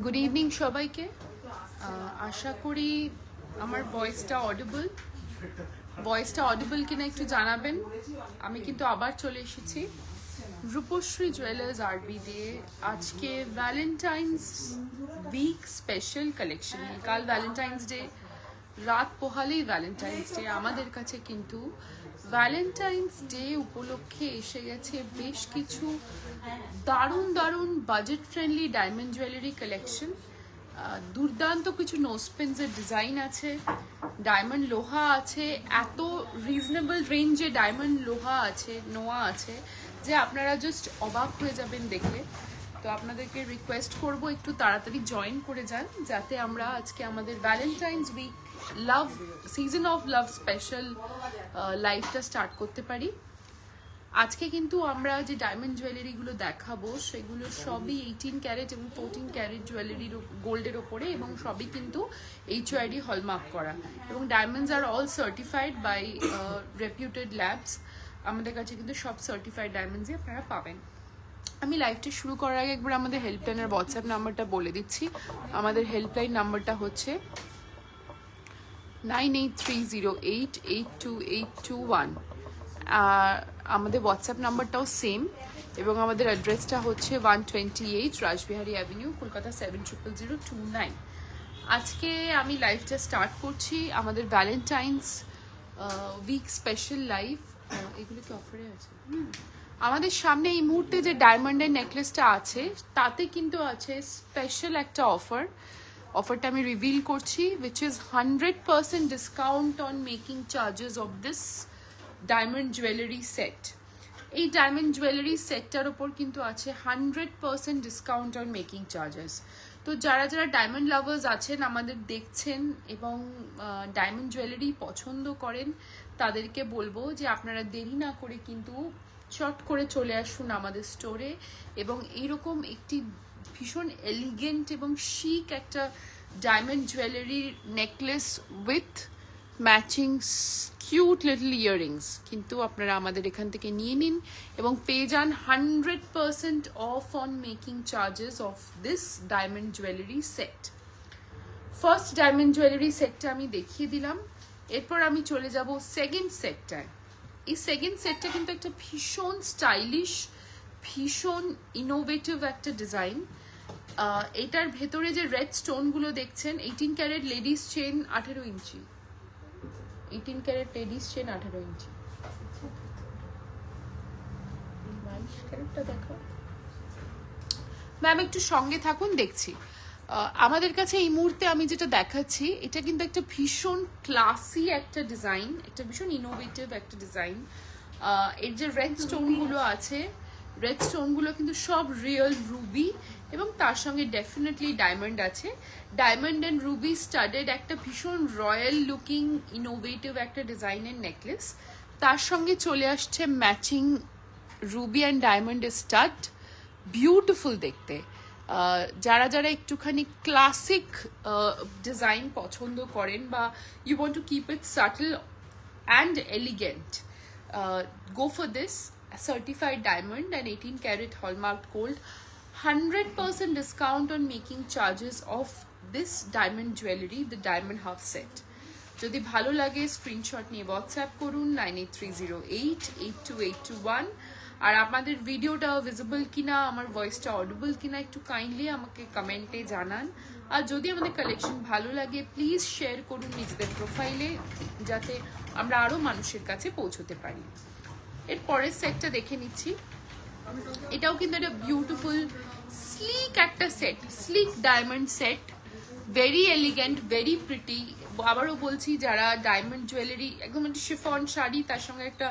Good evening সবাইকে। আশা করি আমার ভয়েসটা অডিবল কিনা একটু জানাবেন। আমি কিন্তু আবার চলে এসেছি রূপশ্রী জুয়েলার্স আরবি দিয়ে আজকে ভ্যালেন্টাইন্স উইক স্পেশাল কালেকশন। কাল ভ্যালেন্টাইন্স ডে, রাত পোহালেই ভ্যালেন্টাইন্স ডে। আমাদের কাছে কিন্তু ভ্যালেন্টাইন্স ডে উপলক্ষে এসে গেছে বেশ কিছু দারুণ দারুণ budget friendly diamond jewellery collection. দুর্দান্ত কিছু নোসপিনসের ডিজাইন আছে, ডায়মন্ড লোহা আছে, এত রিজনেবল রেঞ্জে ডায়মন্ড লোহা আছে, নোয়া আছে যে আপনারা জাস্ট অবাক হয়ে যাবেন দেখলে। তো আপনাদেরকে রিকোয়েস্ট করব একটু তাড়াতাড়ি জয়েন করে যান যাতে আমরা আজকে আমাদের Valentine's week love season of love special লাইফটা স্টার্ট করতে পারি। আজকে কিন্তু আমরা যে ডায়মন্ড জুয়েলারিগুলো দেখাবো সেগুলো সবই 18 ক্যারেট এবং 14 ক্যারেট জুয়েলারির গোল্ডের ওপরে, এবং সবই কিন্তু HUID হলমার্ক করা, এবং diamonds are all certified by reputed labs. আমাদের কাছে কিন্তু সব সার্টিফাইড ডায়মন্ডসই আপনারা পাবেন। আমি লাইভটা শুরু করার আগে একবার আমাদের হেল্পলাইনের হোয়াটসঅ্যাপ নাম্বারটা বলে দিচ্ছি। আমাদের হেল্পলাইন নাম্বারটা হচ্ছে 9830882821। আমাদের হোয়াটসঅ্যাপ নাম্বারটাও সেম, এবং আমাদের অ্যাড্রেসটা হচ্ছে 128 রাসবিহারী অ্যাভিনিউ, কলকাতা 700029। আজকে আমি লাইভটা স্টার্ট করছি আমাদের ভ্যালেন্টাইন্স উইক স্পেশাল লাইভ। এগুলো কি অফারে আছে? আমাদের সামনে এই মুহূর্তে যে ডায়মন্ডের নেকলেসটা আছে তাতে কিন্তু আছে স্পেশাল একটা অফারটা আমি রিভিল করছি, which is 100% discount on making charges of this diamond jewelry set. এই ডায়মন্ড জুয়েলারি সেটটার ওপর কিন্তু আছে 100% ডিসকাউন্ট অন মেকিং চার্জেস। তো যারা যারা ডায়মন্ড লাভার্স আছেন, আমাদের দেখছেন এবং ডায়মন্ড জুয়েলারি পছন্দ করেন, তাদেরকে বলবো যে আপনারা দেরি না করে কিন্তু চট করে চলে আসুন আমাদের স্টোরে, এবং এইরকম একটি ভীষণ এলিগেন্ট এবং শিক একটা diamond jewellery necklace with matching cute little earrings কিন্তু আপনারা আমাদের এখান থেকে নিয়ে নিন এবং পেয়ে যান 100% of on making charges of this diamond jewellery set. First diamond jewellery সেটটা আমি দেখিয়ে দিলাম, এরপর আমি চলে যাব সেকেন্ড সেটটায়। এই সেকেন্ড সেটটা কিন্তু একটা ভীষণ স্টাইলিশ, ভীষণ ইনোভেটিভ একটা ডিজাইন। এটার ভেতরে যে রেড স্টোনগুলো দেখছেন, 18 ক্যারেট লেডিস চেন 18 ইঞ্চি, 18 ক্যারেট লেডিস চেন 18 ইঞ্চি। ম্যাম একটু সঙ্গে থাকুন, দেখছি। আমাদের কাছে এই মুহূর্তে আমি যেটা দেখাচ্ছি এটা কিন্তু একটা ভীষণ ক্লাসি একটা ডিজাইন, একটা ভীষণ ইনোভেটিভ একটা ডিজাইন। এর যে রেড স্টোনগুলো আছে, রেড স্টোনগুলো কিন্তু সব রিয়েল রুবি, এবং তার সঙ্গে ডেফিনেটলি ডায়মন্ড আছে। ডায়মন্ড অ্যান্ড রুবি স্টাডেড একটা ভীষণ রয়্যাল লুকিং ইনোভেটিভ একটা ডিজাইনের নেকলেস। তার সঙ্গে চলে আসছে ম্যাচিং রুবি অ্যান্ড ডায়মন্ডের স্টাড, বিউটিফুল দেখতে। যারা যারা একটুখানি ক্লাসিক ডিজাইন পছন্দ করেন বা you want to keep it subtle and elegant, go for this certified diamond and 18 karat hallmarked gold, 100% discount on making charges of this diamond jewelry, the diamond half set. যদি ভালো লাগে screenshot নিয়ে WhatsApp করুন 9830882821। আর আপনাদের ভিডিওটা visible কিনা, আমার ভয়েসটা অডিবল কিনা একটু কাইন্ডলি আমাকে কমেন্টে জানান। আর যদি আমাদের কালেকশন ভালো লাগে প্লিজ শেয়ার করুন নিজেদের প্রোফাইলে, যাতে আমরা আরও মানুষের কাছে পৌঁছতে পারি। এর পরের সেটটা দেখে নিচ্ছি। এটাও কিন্তু একটা বিউটিফুল স্লিক একটা set, slick diamond set, very elegant, very pretty. আবারও বলছি, যারা ডায়মন্ড জুয়েলারি, একদম একটা শিফন শাড়ি, তার সঙ্গে একটা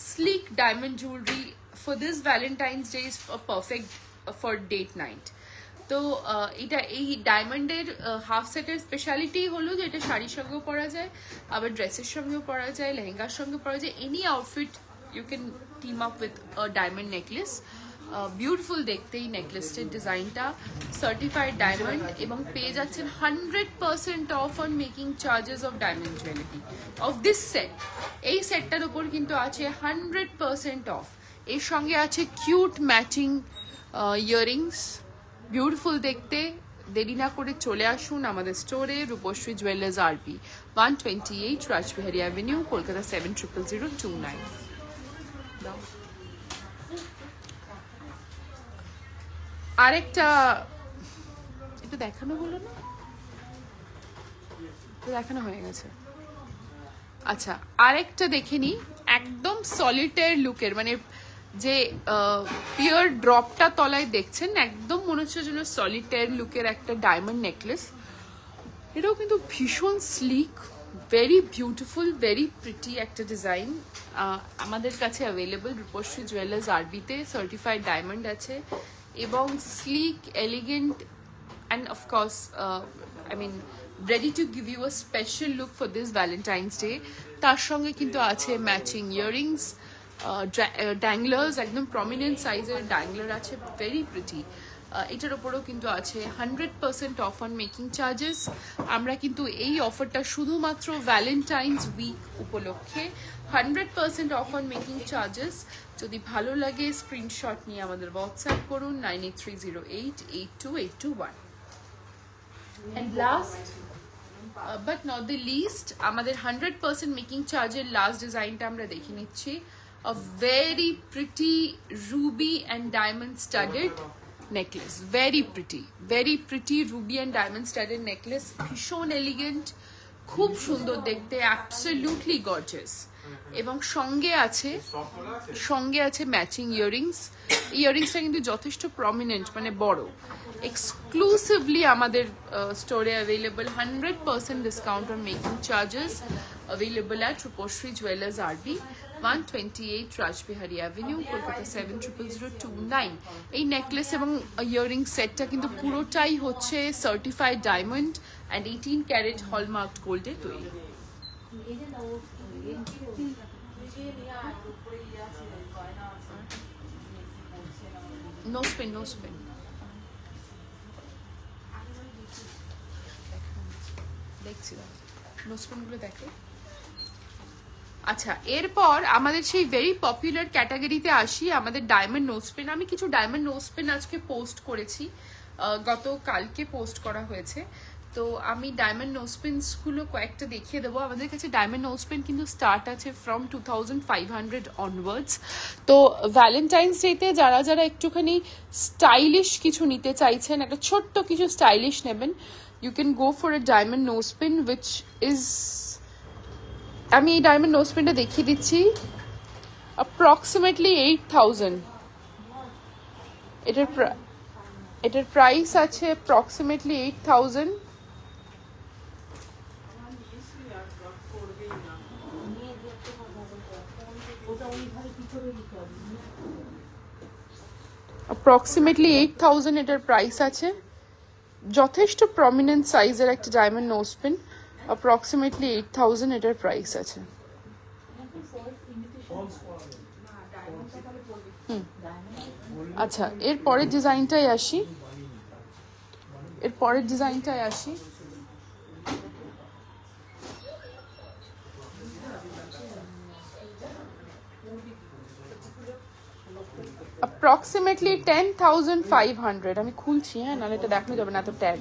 sleek diamond jewellery for this Valentine's day is perfect for date night. তো এটা এই ডায়মন্ডের হাফ সেটের স্পেশালিটি হলো যে এটা শাড়ির সঙ্গেও পরা যায়, আবার ড্রেসের সঙ্গেও পরা যায়, লেহেঙ্গার সঙ্গে পরা যায়। Any outfit you can team up with a diamond necklace. Beautiful দেখতে এই নেকলেসটির ডিজাইনটা, সার্টিফাইড ডায়মন্ড, এবং পেয়ে যাচ্ছেন 100% of on making charges of diamond jewellery of this set. এই সেটটার উপর কিন্তু আছে 100% অফ। এর সঙ্গে আছে কিউট ম্যাচিং ইয়াররিংস, বিউটিফুল দেখতে। দেরি না করে চলে আসুন আমাদের স্টোরে, Rupashree jewellers RP, 128 Rajbihari avenue, Kolkata 700029। আরেকটা একটু দেখানো হলো না, দেখানো হয়ে গেছে। আচ্ছা, আরেকটা দেখে নি, একদম সলিটার লুকের, মানে যে পিওর ড্রপটা তলায় দেখছেন, একদম মনে হচ্ছে যেন সলিটার লুকের একটা ডায়মন্ড নেকলেস। এটাও কিন্তু ভীষণ sleek, very beautiful, very pretty একটা ডিজাইন। আমাদের কাছে অ্যাভেলেবল রূপশ্রী জুয়েলার্স আরবিতে, সার্টিফাইড ডায়মন্ড আছে এবং sleek, elegant and of course I mean ready to give you a special look for this Valentine's Day। তার সঙ্গে কিন্তু আছে ম্যাচিং ইয়াররিংস, ড্যাংলার্স, একদম প্রমিনেন্ট সাইজের ড্যাংলার আছে, ভেরি প্রিটি। এটার ওপরেও কিন্তু আছে 100% অফ অন মেকিং চার্জেস। আমরা কিন্তু এই অফারটা শুধুমাত্র ভ্যালেন্টাইন্স উইক উপলক্ষে, 100% অফ অন মেকিং চার্জেস। যদি ভালো লাগে স্ক্রিনশট নিয়ে আমাদের হোয়াটসঅ্যাপ করুন 9830882821। And last but not the least, আমাদের 100% মেকিং চার্জের লাস্ট ডিজাইনটা আমরা দেখে নিচ্ছি। A very pretty ruby and diamond studded necklace, very pretty ruby and diamond studded necklace, ভীষণ এলিগেন্ট, খুব সুন্দর দেখতে, অ্যাবসলিউটলি গর্জিয়াস। এবং সঙ্গে আছে ম্যাচিং ইয়াররিংস। ইয়াররিংসটা কিন্তু যথেষ্ট প্রমিনেন্ট, মানে বড়, এক্সক্লুসিভলি আমাদের স্টোরে available, 100% discount on making charges available at Rupashree jewellers আরবি, 128 রাজবিহারী অ্যাভিনিউ, কলকাতা 700029। এই নেকলেস এবং ইয়াররিং সেটটা কিন্তু পুরোটাই হচ্ছে সার্টিফাইড ডায়মন্ড অ্যান্ড 18 ক্যারেট হলমার্কড গোল্ডে তৈরি। নো স্পিন দেখছিলাম, নো স্পিনগুলো দেখে। আচ্ছা, এরপর আমাদের সেই ভেরি পপুলার ক্যাটাগরিতে আসি, আমাদের ডায়মন্ড নোজপিন। আমি কিছু ডায়মন্ড নোজপিন আজকে পোস্ট করেছি, গতকালকে পোস্ট করা হয়েছে। তো আমি ডায়মন্ড নোজপিনসগুলো কয়েকটা দেখিয়ে দেবো। আমাদের কাছে ডায়মন্ড নোজপিন কিন্তু স্টার্ট আছে ফ্রম 2500 অনওয়ার্ডস। তো ভ্যালেন্টাইন্স ডেতে যারা একটুখানি স্টাইলিশ কিছু নিতে চাইছেন, একটা ছোট্ট কিছু স্টাইলিশ নেবেন, you can go for a diamond nosepin which is, আমি এই ডায়মন্ড নোজপিনটা দেখিয়ে দিচ্ছি, অ্যাপ্রক্সিমেটলি 8000। এটার প্রাইস আছে অ্যাপ্রক্সিমেটলি 8000। অ্যাপ্রক্সিমেটলি 8000 এটার প্রাইস আছে। যথেষ্ট প্রমিনেন্ট সাইজের একটা ডায়মন্ড নোজপিন, অ্যাপ্রক্সিমেটলি 8000 এটার প্রাইস আছে। আচ্ছা, এর পরের ডিজাইনটায় আসি। approximately 10,500, আমি খুলছি, হ্যাঁ, নাহলে এটা দেখানো যাবে না, তো ট্যাগ।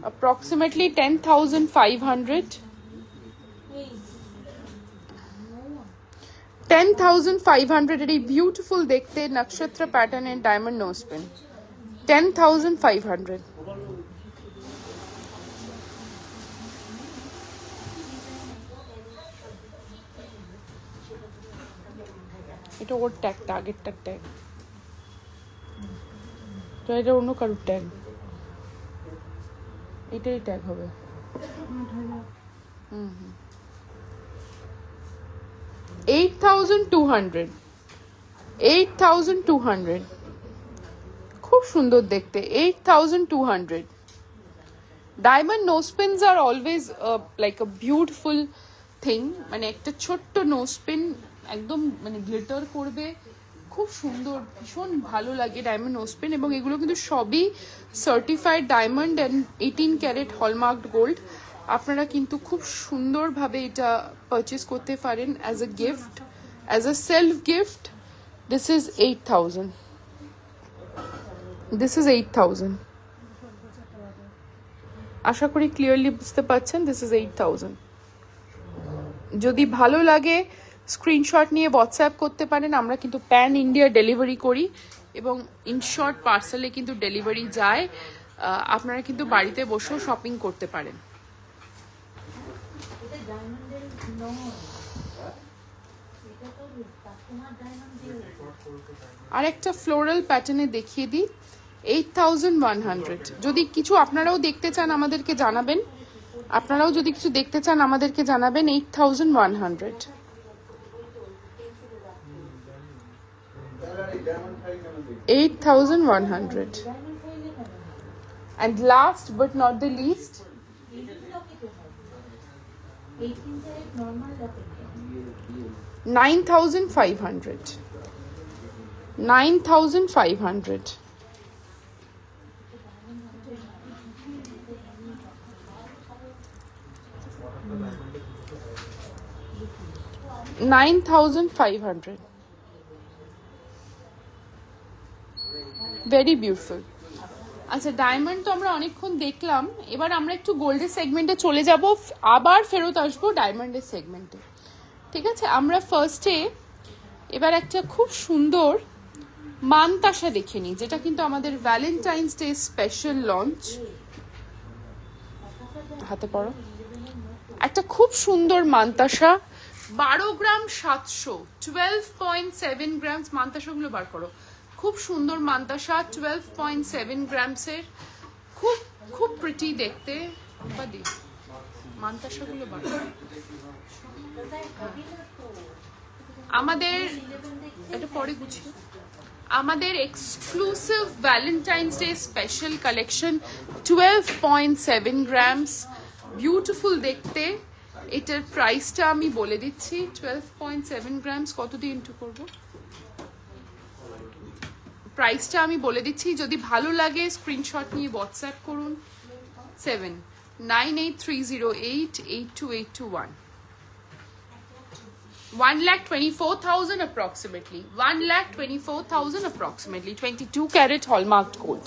approximately 10,500, 10,500 এর এই বিউটিফুল দেখতে নক্ষত্র প্যাটার্নের ডায়মন্ড নোজপিন, 10,500। এটা ওর ট্যাগটা, আগেরটার ট্যাগ, তো এটা অন্য কারোর ট্যাগ, এটাই ট্যাগ হবে। 8,200, 8,200, খুব সুন্দর দেখতে, 8,200। ডায়মন্ড নোজপিনস আর always like a beautiful thing, মানে একটা ছোট্ট নোজপিন একদম মানে গ্লিটার করবে, খুব সুন্দর, ভীষণ ভালো লাগে ডায়মন্ড নোজপিন। এবং এগুলো কিন্তু সবই certified diamond and 18 carat hallmarked gold. আপনারা কিন্তু খুব সুন্দরভাবে এটা পারচেস করতে পারেন as a gift, as a self gift. This is 8,000, this is 8,000। আশা করি ক্লিয়ারলি বুঝতে পারছেন, দিস ইজ 8,000। যদি ভালো লাগে স্ক্রিনশট নিয়ে হোয়াটসঅ্যাপ করতে পারেন। আমরা কিন্তু প্যান ইন্ডিয়া ডেলিভারি করি এবং ইনশর্ট পার্সেলে কিন্তু ডেলিভারি যায়। আপনারা কিন্তু বাড়িতে বসেও শপিং করতে পারেন। আর একটা ফ্লোরাল প্যাটার্নে দেখিয়ে দিই, 8,100। যদি কিছু আপনারাও দেখতে চান আমাদেরকে জানাবেন, আপনারাও যদি কিছু দেখতে চান আমাদেরকে জানাবেন। 8,100। $8,100. And last but not the least, 9,500. 9,500. $9,500. Very beautiful. আচ্ছা, ডায়মন্ড তো আমরা অনেকক্ষণ দেখলাম, এবার আমরা একটু গোল্ডের সেগমেন্টে চলে যাব, আবার ফেরত আসবো ডায়মন্ডের সেগমেন্টে। ঠিক আছে, আমরা ফার্স্টে এবার একটা খুব সুন্দর মানতাসা দেখে নিই, যেটা কিন্তু আমাদের ভ্যালেন্টাইন্স ডে স্পেশাল লঞ্চ। হাতে পড়ো, একটা খুব সুন্দর মানতাসা, 12 গ্রাম 700, 12.7 গ্রামস। মানতাসাগুলো বার করো। খুব সুন্দর মানতাসা, 12.7 গ্রামসের, খুব খুব প্রিটি দেখতে। বাদি মানতাসাগুলো বার করো। আমাদের এটা পরে গুছিয়ে, আমাদের exclusive Valentine's day special collection, 12.7 grams, beautiful দেখতে। এটার প্রাইসটা আমি বলে দিচ্ছি, 12.7 গ্রামস কত দিয়ে ইন্টু করবো, প্রাইসটা আমি বলে দিচ্ছি। যদি ভালো লাগে স্ক্রিনশট নিয়ে হোয়াটসঅ্যাপ করুন, 7983088281। 1,24,000 approximately, 1,24,000 approximately, 22 carat hallmarked gold।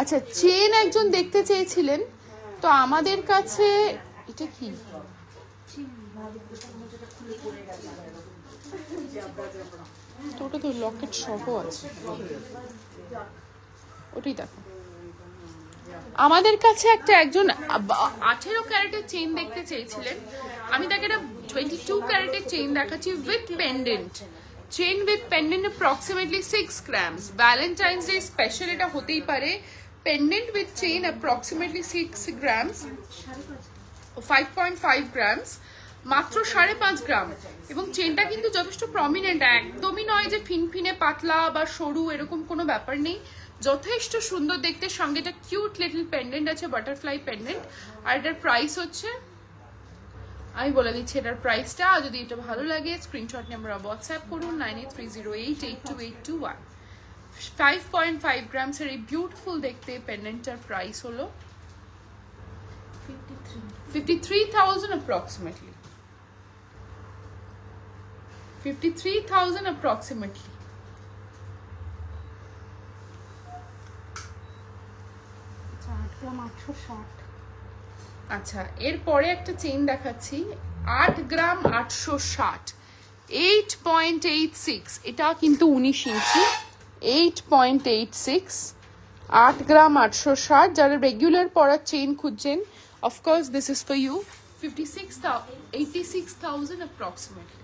আচ্ছা, চেন একজন দেখতে চেয়েছিলেন, তো আমাদের কাছে এটা কি, তো ওটা তো লকেট সহ আছে, ওটাই দেখো। আমাদের কাছে একটা একজন 18 ক্যারেটের চেইন দেখতে চেয়েছিলেন, আমি তাকে একটা 22 ক্যারেটের চেইন দেখাচ্ছি with pendant. Chain with pendant approximately 6 grams. Valentine's day special এটা হতেই পারে। Pendant with chain approximately 6 grams, 5.5 grams, মাত্র 5.5 গ্রাম। এবং চেনটা কিন্তু যথেষ্ট প্রমিনেন্ট, একদমই নয় যে ফিনফিনে পাতলা বা সরু, এরকম কোনো ব্যাপার নেই। যথেষ্ট সুন্দর দেখতে, সঙ্গে একটা কিউট লিটল পেন্ডেন্ট আছে, বাটারফ্লাই পেন্ডেন্ট। আর এটার প্রাইস হচ্ছে, আমি বলে দিচ্ছি এটার প্রাইসটা। যদি এটা ভালো লাগে স্ক্রিনশট নিয়ে আমরা হোয়াটসঅ্যাপ করুন, 9830882821। 5.5 গ্রামসের এই বিউটিফুল দেখতে পেন্ডেন্টটার প্রাইস হলো 53,000 approximately, 53,000 approximately। আচ্ছা, এরপরে একটা চেইন দেখাচ্ছি, 8 গ্রাম 860, 8.86। এটা কিন্তু 19 ইঞ্চি, 8.86, 8 গ্রাম 860। যারা রেগুলার পরার চেইন খুঁজছেন, of course this is for you. 86,000 approximately,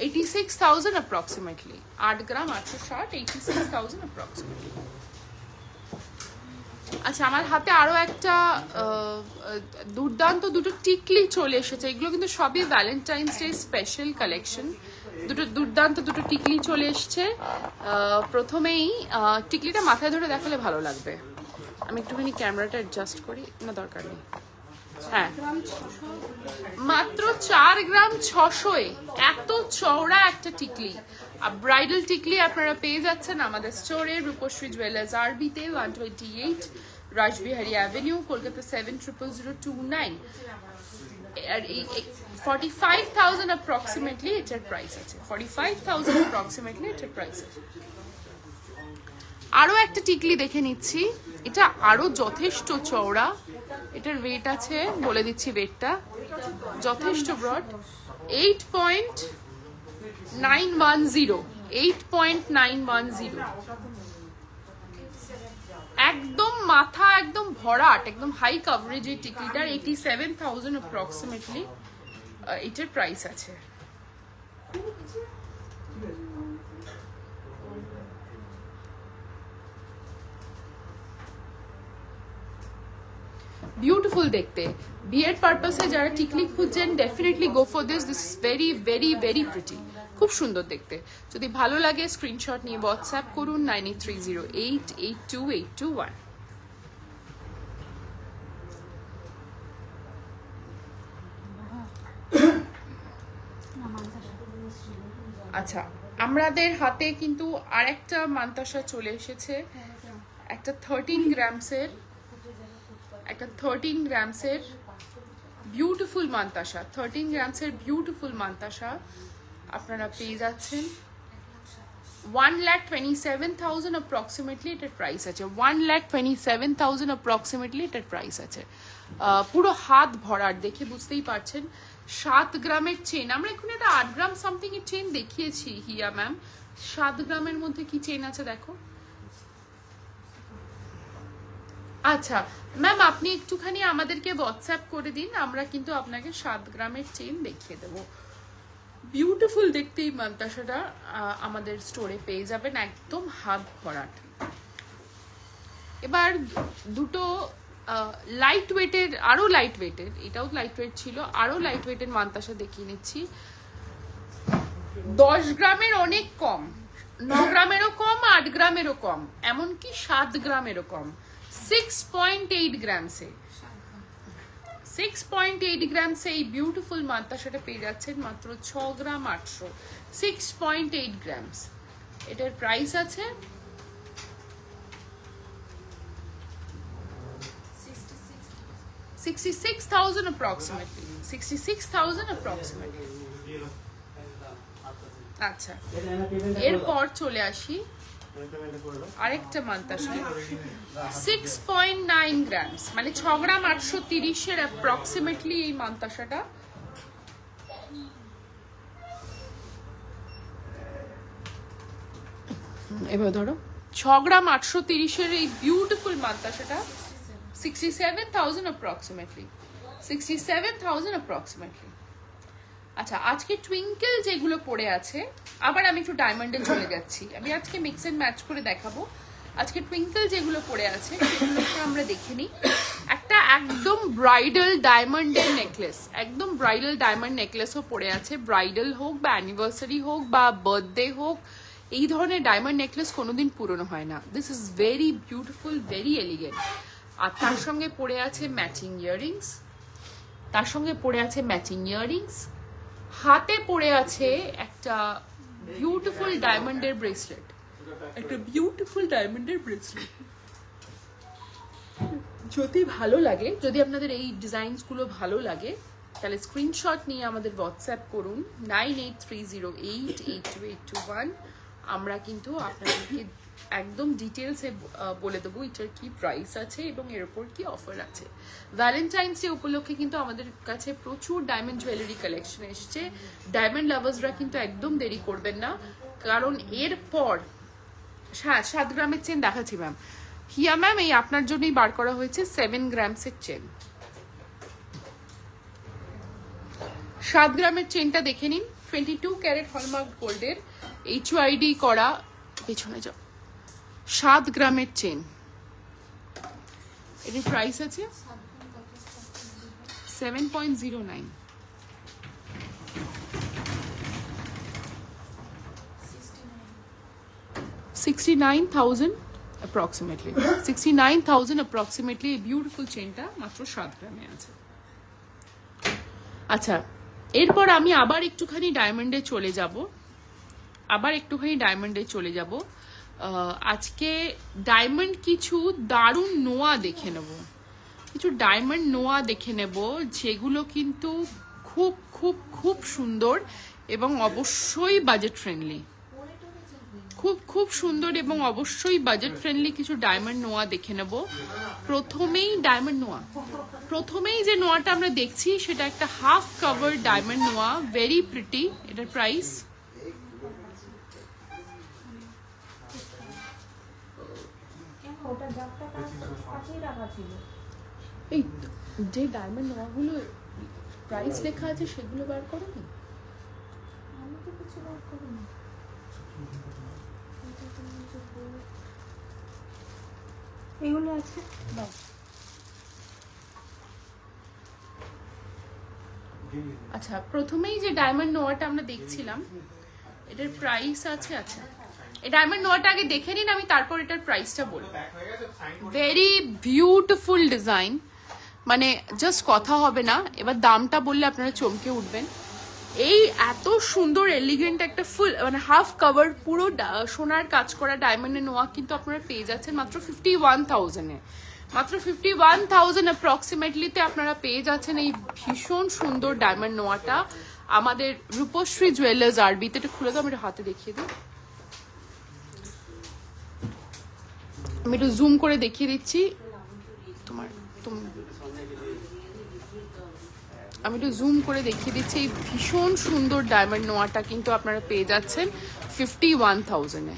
86,000 approximately, 8 gram 860, 86,000 approximately। আচ্ছা, আমার হাতে আরো একটা দুর্দান্ত দুটো টিকলি চলে এসেছে। এগুলো কিন্তু সবই ভ্যালেন্টাইন্স ডে স্পেশাল কালেকশন। দুটো দুর্দান্ত দুটো টিকলি চলে এসছে। প্রথমেই টিকলিটা মাথায় ধরে দেখালে ভালো লাগবে। আমি একটুখানি ক্যামেরাটা অ্যাডজাস্ট করি, না দরকার নেই। হ্যাঁ মাত্র 4 গ্রাম 600 এ এত চওড়া একটা টিকলি। ব্রাইডাল টিকলি আপনারা পেয়ে যাচ্ছেন আমাদের স্টোরে রূপশ্রী জুয়েলার্স আরবিতে 128 রাসবিহারী অ্যাভিনিউ, কলকাতা 700029। আর এই 45,000 অ্যাপ্রক্সিমেটলি এটার প্রাইস আছে, 45,000 অ্যাপ্রক্সিমেটলি এটার প্রাইস আছে। আরো একটা টিকলি দেখে নিচ্ছি, এটা আরো যথেষ্ট চওড়া, এটার ওয়েট আছে বলে দিচ্ছি, ওয়েটটা যথেষ্ট ব্রড, 8.910, 8.910, একদম মাথা একদম ভরাট, একদম হাই কভারেজ এই টিকলিটার 87,000 অ্যাপ্রক্সিমেটলি এটার প্রাইস আছে। বিউটিফুল দেখতে, বিয়ের পারপাসে যারা টিকলি খুঁজছেন definitely go for this, this is very very very pretty, খুব সুন্দর দেখতে। যদি ভালো লাগে স্ক্রিনশট নিয়ে হোয়াটসঅ্যাপ করুন 9830882821। আচ্ছা আমাদের হাতে কিন্তু আরেকটা মান্তাসা চলে এসেছে, একটা 13 গ্রামসের, একটা 13 গ্রামসের বিউটিফুল মান্তাসা, 13 গ্রামসের বিউটিফুল মান্তাসা আপনারা পেয়ে যাচ্ছেন 1,27,000 অ্যাপ্রক্সিমেটলি এটার প্রাইস আছে, 1,27,000 অ্যাপ্রক্সিমেটলি এটার প্রাইস আছে। পুরো হাত ভরাট, দেখে বুঝতেই পারছেন। 7 গ্রামের চেন, আমরা এখানে একটা 8 গ্রাম সামথিং এর চেন দেখিয়েছি হিয়া ম্যাম, 7 গ্রামের মধ্যে কি চেন আছে দেখো। আচ্ছা ম্যাম আপনি একটুখানি আমাদেরকে হোয়াটসঅ্যাপ করে দিন, আমরা কিন্তু আপনাকে 7 গ্রামের চেন দেখিয়ে দেবো। বিউটিফুল দেখতে এই মান্তাসাটা আমাদের স্টোরে পেয়ে যাবেন, একদম হাত ভরাট। এবার দুটো লাইট ওয়েটের, আরো লাইট ওয়েটের, এটাও লাইট ওয়েট ছিল, আরো লাইট ওয়েটের মান্তাসা দেখিয়ে নিচ্ছি। 10 গ্রামের অনেক কম, 9 গ্রামেরও কম, 8 গ্রামেরও কম, এমনকি 7 গ্রামেরও কম, 6.8 গ্রামসে, 6.8 গ্রামসে এই বিউটিফুল মান্তাসাটা পেয়ে যাচ্ছেন মাত্র 6 গ্রাম 800, 6.8 গ্রামস এটার প্রাইস আছে 66,000 approximately, 66,000 approximately। আচ্ছা এরপর চলে আসি আরেকটা মান্তাসা 6.9 গ্রামস, মানে 6 গ্রাম 830 এর অ্যাপ্রক্সিমেটলি এই মান্তাসাটা। এবার ধরো 6 গ্রাম 830 এর এই বিউটিফুল মান্তাসাটা 67,000 approximately, 67,000 approximately। আচ্ছা আজকে টুইঙ্কেল যেগুলো পড়ে আছে, আবার আমি একটু ডায়মন্ডে চলে যাচ্ছি, আমি আজকে মিক্স এন্ড ম্যাচ করে দেখাবো। আজকে টুইঙ্কেল যেগুলো পড়ে আছে সেগুলোকে আমরা দেখে নিই। একটা একদম ব্রাইডাল ডায়মন্ডের নেকলেস, একদম ব্রাইডাল ডায়মন্ড নেকলেসও পড়ে আছে, ব্রাইডাল হোক বা অ্যানিভার্সারি হোক বা বার্থডে হোক, এই ধরনের ডায়মন্ড নেকলেস কোনোদিন পুরনো হয় না। This is very beautiful, very elegant. আর তার সঙ্গে পড়ে আছে ম্যাচিং ইয়াররিংস, তার সঙ্গে পড়ে আছে ম্যাচিং ইয়াররিংস, হাতে পড়ে আছে একটা বিউটিফুল ডায়মন্ডের ব্রেসলেট, একটা বিউটিফুল ডায়মন্ডের ব্রেসলেট। যদি ভালো লাগে, যদি আপনাদের এই ডিজাইনসগুলো ভালো লাগে, তাহলে স্ক্রিনশট নিয়ে আমাদের হোয়াটসঅ্যাপ করুন 9830882821। আমরা কিন্তু আপনাদেরকে একদম ডিটেলসে বলে দেবো এটার কি প্রাইস আছে এবং এর উপর কি অফার আছে। ভ্যালেন্টাইন্স ডে উপলক্ষে কিন্তু আমাদের কাছে প্রচুর ডায়মন্ড জুয়েলারি কালেকশন এসছে। ডায়মন্ড লাভার্সরা কিন্তু একদম দেরি করবেন না, কারণ এরপর 7 গ্রামের চেন দেখাচ্ছি ম্যাম। হিয়া ম্যাম এই আপনার জন্যই বার করা হয়েছে 7 গ্রামসের চেন। 7 গ্রামের চেনটা দেখে নিন, 22 ক্যারেট হলমার্ক গোল্ডের, HYD করা, পেছনে যাও, 7 গ্রামের চেন। এটার প্রাইস আছে 7.09। 69,000 approximately, 69,000 approximately এই বিউটিফুল চেনটা মাত্র 7 গ্রামে আছে। আচ্ছা, এরপর আমি আবার একটুখানি ডায়মন্ডে চলে যাব। আজকে ডায়মন্ড কিছু দারুণ নোয়া দেখে নেব, যেগুলো কিন্তু খুব খুব খুব সুন্দর এবং অবশ্যই বাজেট ফ্রেন্ডলি, খুব সুন্দর এবং অবশ্যই বাজেট ফ্রেন্ডলি কিছু ডায়মন্ড নোয়া দেখে নেব। প্রথমেই যে নোয়াটা আমরা দেখছি সেটা একটা হাফ কভার ডায়মন্ড নোয়া, ভেরি প্রিটি। এটার প্রাইস এই যে ডায়মন্ড নোয়াগুলো প্রাইস লেখা আছে সেগুলো বার করো না, আমি তো কিছু বার করি না। এগুলো আছে দাও। আচ্ছা, প্রথমেই যে ডায়মন্ড নোয়াটা আমরা দেখছিলাম এটার প্রাইস আছে। আচ্ছা, এই ডায়মন্ড নোয়াটা আগে দেখে নিন, আমি তারপর এটার প্রাইসটা বলবো। ভেরি বিউটিফুল ডিজাইন, মানে জাস্ট কথা হবে না, এবার দামটা বললে আপনারা চমকে উঠবেন। এই এত সুন্দর এলিগেন্ট একটা ফুল মানে হাফ কভার পুরো সোনার কাজ করা ডায়মন্ডের নোয়া কিন্তু আপনারা পেয়ে যাচ্ছেন মাত্র 51,000-এ। মাত্র 51,000 অ্যাপ্রক্সিমেটলিতে আপনারা পেয়ে যাচ্ছেন এই ভীষণ সুন্দর ডায়মন্ড নোয়াটা আমাদের রূপশ্রী জুয়েলার্স আরবিতে। এটা খুলে দাও, আমি এটা হাতে দেখিয়ে দিই। আমি একটু জুম করে দেখিয়ে দিচ্ছি এই ভীষণ সুন্দর ডায়মন্ড নোয়াটা কিন্তু আপনারা পেয়ে যাচ্ছেন 51,000-এ।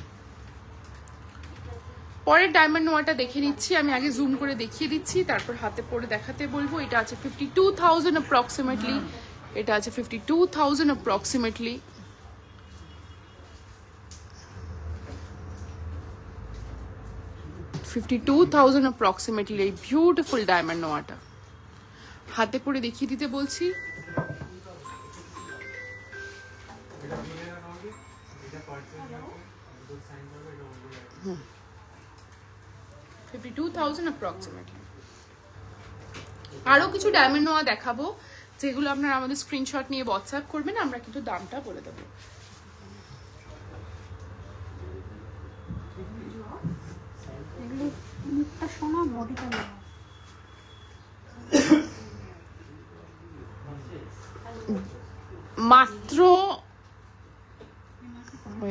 পরের ডায়মন্ড নোয়াটা দেখে নিচ্ছি, আমি আগে জুম করে দেখিয়ে দিচ্ছি, তারপর হাতে পরে দেখাতে বলবো। এটা আছে 52,000 অ্যাপ্রক্সিমেটলি, এটা আছে 52,000 অ্যাপ্রক্সিমেটলি। এই বিউটিফুল ডায়মন্ড নোয়াটা হাতে পরে দেখিয়ে দিতে বলছি। 52,000 অ্যাপ্রক্সিমেটলি। আরো কিছু ডায়মন্ড নোয়া দেখাবো যেগুলো আপনারা আমাদের স্ক্রিনশট নিয়ে হোয়াটসঅ্যাপ করবেন, আমরা কিন্তু দামটা বলে দেবো। মাত্র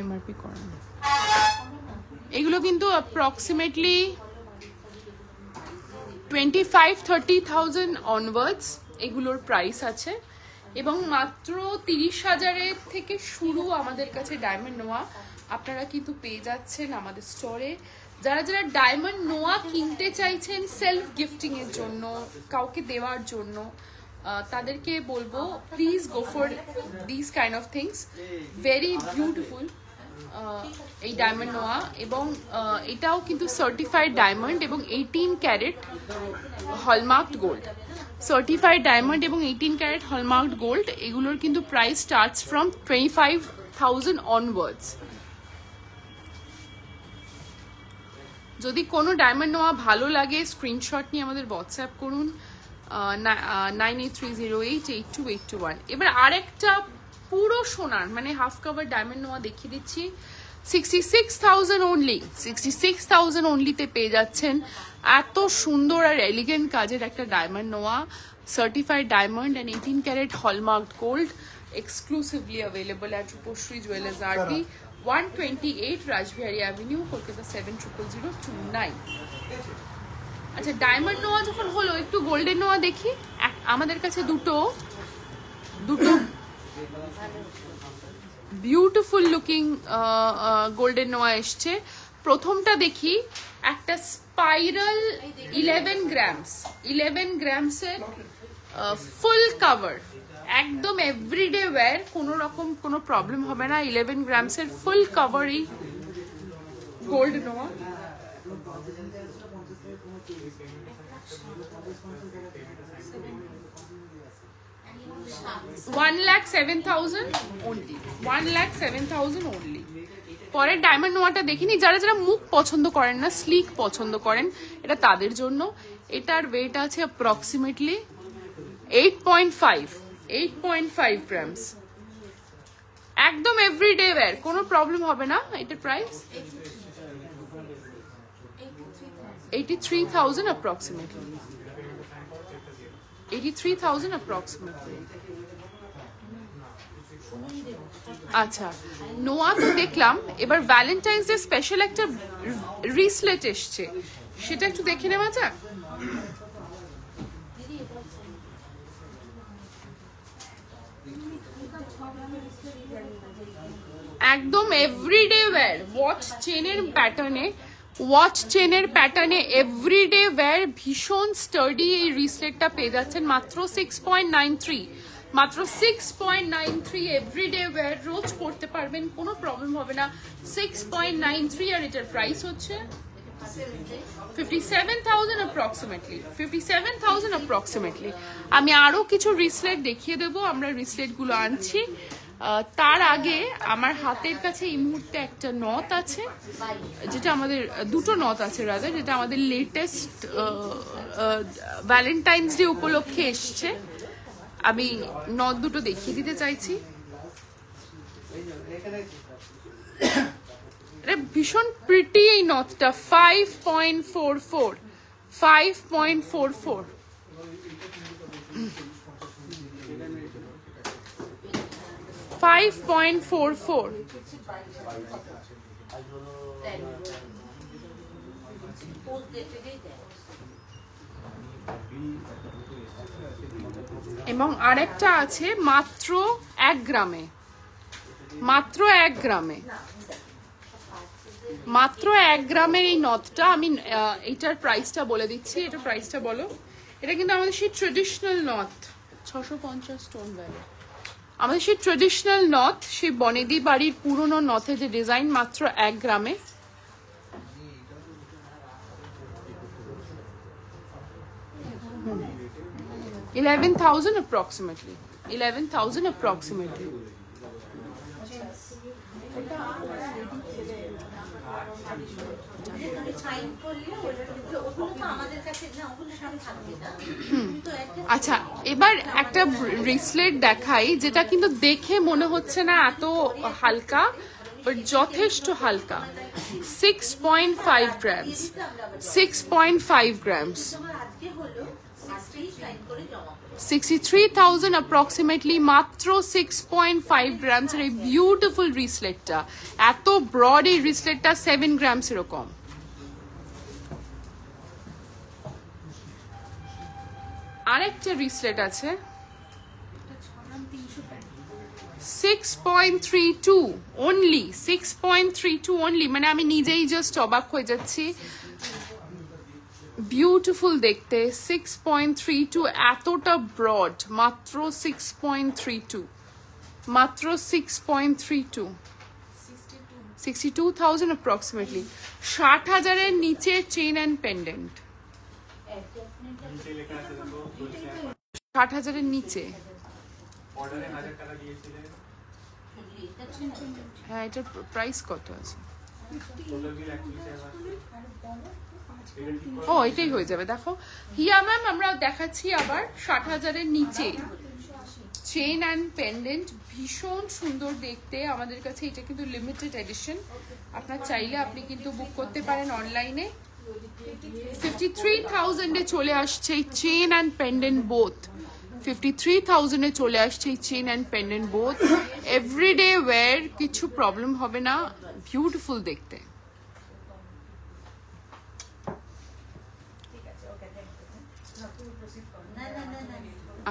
এমআরপি করেন, এগুলো কিন্তু অ্যাপ্রক্সিমেটলি 25-30,000 অনওয়ার্ডস এগুলোর প্রাইস আছে, এবং মাত্র 30,000-এর থেকে শুরু আমাদের কাছে ডায়মন্ড নোয়া আপনারা কিন্তু পেয়ে যাচ্ছেন আমাদের স্টোরে। যারা যারা ডায়মন্ড নোয়া কিনতে চাইছেন সেলফ গিফটিং এর জন্য, কাউকে দেওয়ার জন্য, তাদেরকে বলবো please go for this kind of things. Very beautiful এই ডায়মন্ড নোয়া, এবং এটাও কিন্তু সার্টিফাইড ডায়মন্ড এবং 18 carat hallmarked gold. Certified diamond এবং 18 ক্যারেট হলমার্কড গোল্ড, এগুলোর কিন্তু প্রাইস স্টার্টস ফ্রম 25,000 অনওয়ার্ডস। যদি কোনো ডায়মন্ড নোয়া ভালো লাগে স্ক্রিনশট নিয়ে আমাদের হোয়াটসঅ্যাপ করুন 9830882821। এবার আরেকটা পুরো সোনার মানে হাফ কভার ডায়মন্ড নোয়া দেখিয়ে দিচ্ছি। 66,000 অনলি, 66,000 অনলিতে পেয়ে যাচ্ছেন এত সুন্দর আর এলিগেন্ট কাজের একটা ডায়মন্ড নোয়া, certified diamond and 18 carat hallmarked gold, exclusively available at Rupashree jewellers আরটি, 128 রাসবিহারী অ্যাভিনিউ, কলকাতা 700029। আচ্ছা, ডায়মন্ড নোয়া যখন হলো একটু গোল্ডেন নোয়া দেখি। আমাদের কাছে দুটো বিউটিফুল লুকিং গোল্ডেন নোয়া এসছে। প্রথমটা দেখি, একটা স্পাইরাল 11 গ্রামসের ফুল কভার, একদম এভরিডে ওয়্যার, কোনো রকম কোনো প্রবলেম হবে না। 11 গ্রামসের ফুল কভার এই গোল্ড নোয়া, 1,07,000 only, 1,07,000 only। পরের ডায়মন্ড নোয়াটা দেখিনি, যারা যারা মুখ পছন্দ করেন না, স্লিক পছন্দ করেন, এটা তাদের জন্য। এটার ওয়েট আছে অ্যাপ্রক্সিমেটলি 8.5 গ্রামস, একদম এভরিডে ওয়্যার, কোনো প্রবলেম হবে না। এটার প্রাইস 83,000 approximately, 83,000 approximately। আচ্ছা, নোয়া তো দেখলাম, এবার ভ্যালেন্টাইন্স ডে স্পেশাল একটা রিসলেট এসছে, সেটা একটু দেখে নেওয়া যাক। একদম এভরিডে ওয়্যার, ওয়াচ চেনের প্যাটার্নে এভরিডে ওয়্যার, ভীষণ স্টার্ডি এই রিসলেটটা পেয়ে যাচ্ছেন মাত্র 6.93, মাত্র 6.93 এভরিডে ওয়্যার, রোজ পড়তে পারবেন, কোনো প্রবলেম হবে না। 6.93 আর এটার প্রাইস হচ্ছে 57,000 approximately, 57,000 approximately। আমি আরো কিছু রিসলেট দেখিয়ে দেবো, আমরা রিসলেট গুলো আনছি। তার আগে আমার হাতের কাছে এই মুহূর্তে একটা নথ আছে, যেটা আমাদের দুটো নথ আছে রাদার, যেটা আমাদের লেটেস্ট ভ্যালেন্টাইন্স ডে উপলক্ষে এসছে। আমি নথ দুটো দেখিয়ে দিতে চাইছি। ভীষণ প্রিটি এই নথটা, 5.44, 5.44। এবং আরেকটা আছে মাত্র 1 গ্রামে, মাত্র 1 গ্রামে, মাত্র 1 গ্রামের এই নথটা। আমি এটার প্রাইসটা বলে দিচ্ছি, এটার প্রাইসটা বলো। এটা কিন্তু আমাদের সেই ট্রেডিশনাল নথ, 650 স্টোন ভ্যালু, আমাদের সেই ট্রেডিশনাল নথ, সেই বনেদি বাড়ির পুরনো নথে যে ডিজাইন, মাত্র 1 গ্রামে। $11,000 approximately, 11,000 approximately। আচ্ছা, এবার একটা রিসলেট দেখাই, যেটা কিন্তু দেখে মনে হচ্ছে না এত হালকা, বাট যথেষ্ট হালকা। 6.5 গ্রামস, 6.5 গ্রামস, 63,000 approximately, মাত্র 6.5 গ্রামস এর এই বিউটিফুল রিসলেটটা। এত ব্রড এই রিসলেটটা, 7 গ্রামস এরকম। আরেকটা রিসলেট আছে 6.32 only, 6.32 only, মানে আমি নিজেই জাস্ট অবাক হয়ে যাচ্ছি, বিউটিফুল দেখতে। 6.32, এতটা ব্রড, মাত্র 6.32, মাত্র 6.32, 62,000 approximately। 60,000-এর নিচে চেইন অ্যান্ড পেন্ডেন্ট, 60,000-এর নিচে। হ্যাঁ, এটার প্রাইস কত আছে? ও, এটাই হয়ে যাবে। দেখো হিয়া ম্যাম, আমরা দেখাচ্ছি আবার 60,000-এর নিচে চেইন অ্যান্ড পেন্ডেন্ট, ভীষণ সুন্দর দেখতে। আমাদের কাছে এটা কিন্তু লিমিটেড এডিশন, আপনার চাইলে আপনি কিন্তু বুক করতে পারেন অনলাইনে। 53,000-এ চলে আসছে এই চেইন অ্যান্ড পেন্ডেন্ট বোথ, 53,000-এ চলে আসছে এই chain and pendant both. Everyday wear, কিছু প্রবলেম হবে না, বিউটিফুল দেখতে।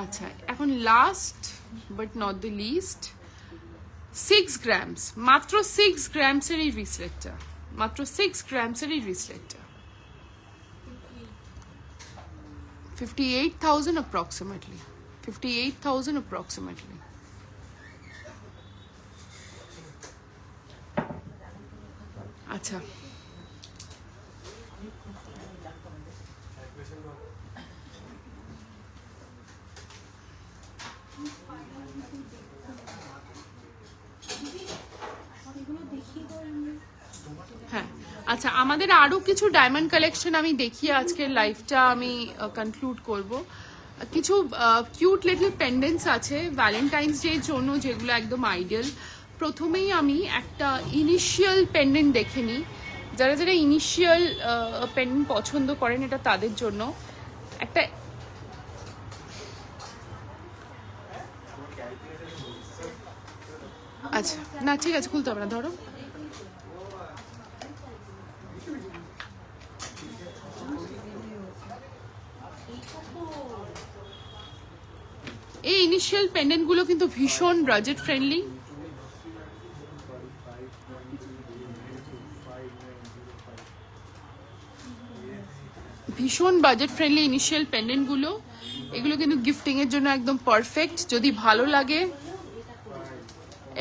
আচ্ছা, এখন last but not the least, 6 grams, মাত্র 6 গ্রামসের এই রিসলেটটা, মাত্র 6 গ্রামসের এই রিসলেটটা, 58,000 approximately, 58,000 approximately। আচ্ছা, হ্যাঁ, আচ্ছা, আমাদের আরো কিছু ডায়মন্ড কালেকশন আমি দেখিয়ে আজকের লাইভটা আমি কনক্লুড করব। কিছু কিউট লিটল পেন্ডেন্টস আছে ভ্যালেন্টাইন্স ডের জন্য, যেগুলো একদম আইডিয়াল। প্রথমেই আমি একটা ইনিশিয়াল পেন্ডেন্ট দেখে নিই। যারা যারা ইনিশিয়াল পেন্ডেন্ট পছন্দ করেন, এটা তাদের জন্য একটা আচ্ছা না ঠিক আছে, খুলতে হবে না, ধরো। এই ইনিশিয়াল পেন্ডেন্ট গুলো কিন্তু ভীষণ বাজেট ফ্রেন্ডলি। ভীষণ বাজেট ফ্রেন্ডলি ইনিশিয়াল পেন্ডেন্ট গুলো, এগুলো কিন্তু গিফটিং এর জন্য একদম পারফেক্ট। যদি ভালো লাগে,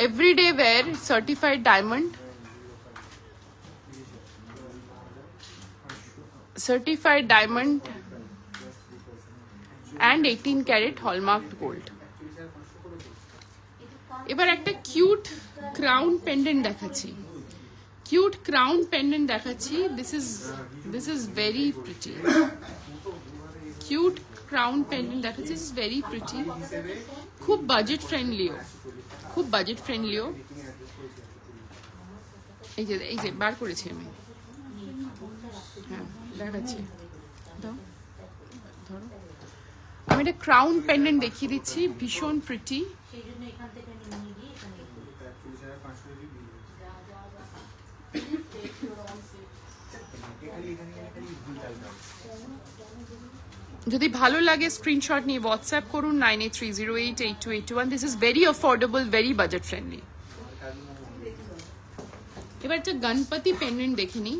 everyday wear, certified diamond, certified diamond and 18 carat hallmarked gold. এবার একটা কিউট ক্রাউন পেন্ডেন্ট দেখাচ্ছি, কিউট ক্রাউন পেন্ডেন্ট দেখাচ্ছি। This is very pretty, cute crown pendant দেখাচ্ছি, ইজ ভেরি প্রিটি। খুব বাজেট ফ্রেন্ডলিও, খুব বাজেট ফ্রেন্ডলিও। এই যে বার করেছি আমি, হ্যাঁ দেখাচ্ছি, ধরো। আমি একটা ক্রাউন পেন্ডেন্ট দেখিয়ে দিচ্ছি, ভীষণ প্রিটি। যদি ভালো লাগে স্ক্রিনশট নিয়ে হোয়াটসঅ্যাপ করুন 9830882821। This is very affordable, very budget friendly. এবার একটা গণপতি পেন্ডেন্ট দেখে নিই,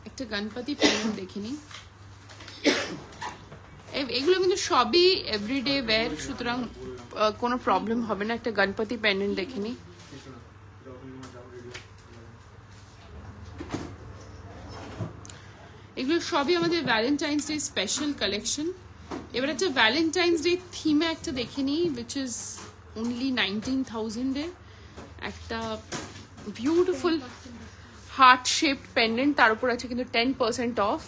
একটা গণপতি পেন্ডেন্ট দেখে নিই। এগুলো কিন্তু সবই এভরিডে ওয়্যার, সুতরাং কোনো প্রবলেম হবে না। একটা গণপতি পেন্ডেন্ট দেখে নিই। এগুলো সবই আমাদের ভ্যালেন্টাইন্স ডে স্পেশাল কালেকশন। এবার একটা ভ্যালেন্টাইন্স ডে থিমে একটা দেখে নিই, উইচ ইজ অনলি 19,000 একটা বিউটিফুল হার্ট শেপড পেন্ডেন্ট, তার উপর আছে কিন্তু 10% of.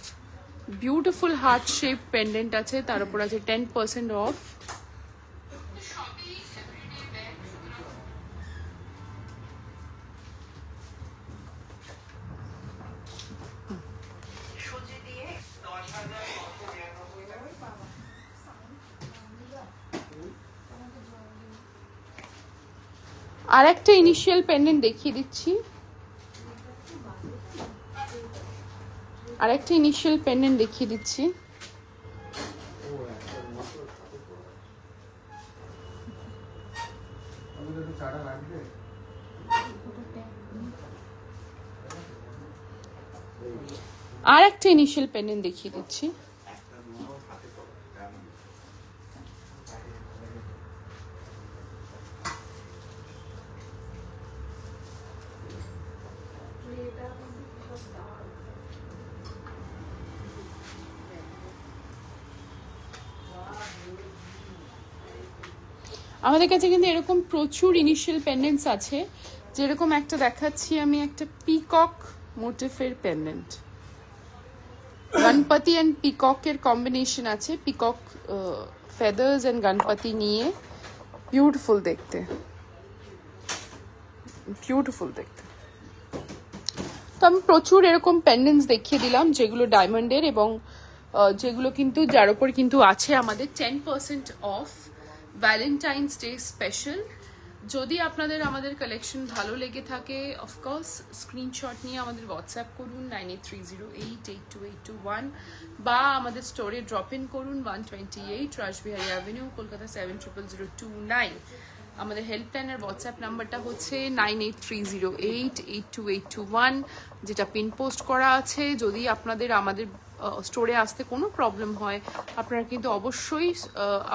Beautiful heart shape pendant আছে, তার উপর আছে 10% অফ। আর একটা ইনিশিয়াল পেন্ডেন্ট দেখিয়ে দিচ্ছি, আর একটা ইনিশিয়াল পেন্ডেন্ট দেখিয়ে দিচ্ছি। আর একটা ইনিশিয়াল পেন্ডেন্ট দেখিয়ে দিচ্ছি। আমাদের কাছে কিন্তু এরকম প্রচুর ইনিশিয়াল পেন্ডেন্টস আছে। যেরকম একটা দেখাচ্ছি আমি, একটা পিকক মোটিফের পেন্ডেন্ট, গণপতি অ্যান্ড পিককের কম্বিনেশন আছে, পিকক ফেদার্স অ্যান্ড গণপতি নিয়ে। বিউটিফুল দেখতে, বিউটিফুল দেখতে। তো আমি প্রচুর এরকম পেন্ডেন্টস দেখিয়ে দিলাম, যেগুলো ডায়মন্ডের এবং যেগুলো কিন্তু যার উপর কিন্তু আছে আমাদের 10% অফ ভ্যালেন্টাইন্স ডে স্পেশাল। যদি আপনাদের আমাদের কালেকশন ভালো লেগে থাকে, অফকোর্স স্ক্রিনশট নিয়ে আমাদের হোয়াটসঅ্যাপ করুন 9830882821, বা আমাদের স্টোরে ড্রপ ইন করুন 128 রাসবিহারী অ্যাভিনিউ, কলকাতা 700029। আমাদের হেল্পলাইনের হোয়াটসঅ্যাপ নাম্বারটা হচ্ছে 9830882821, যেটা পিন পোস্ট করা আছে। যদি আপনাদের আমাদের স্টোরে আসতে কোনো প্রবলেম হয়, আপনারা কিন্তু অবশ্যই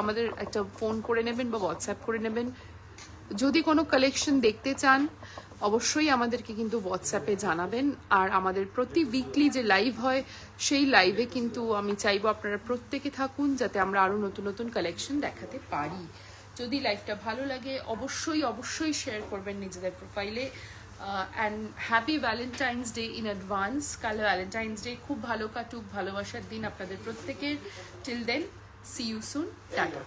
আমাদের একটা ফোন করে নেবেন বা হোয়াটসঅ্যাপ করে নেবেন। যদি কোনো কালেকশন দেখতে চান, অবশ্যই আমাদেরকে কিন্তু হোয়াটসঅ্যাপে জানাবেন। আর আমাদের প্রতি উইকলি যে লাইভ হয়, সেই লাইভে কিন্তু আমি চাইবো আপনারা প্রত্যেকে থাকুন, যাতে আমরা আরও নতুন নতুন কালেকশন দেখাতে পারি। যদি লাইভটা ভালো লাগে, অবশ্যই অবশ্যই শেয়ার করবেন নিজেদের প্রোফাইলে। And happy Valentine's day in advance. কাল ভ্যালেন্টাইন্স ডে, খুব ভালো কাটুক, ভালোবাসার দিন আপনাদের প্রত্যেকের। Till then, see you soon, tata.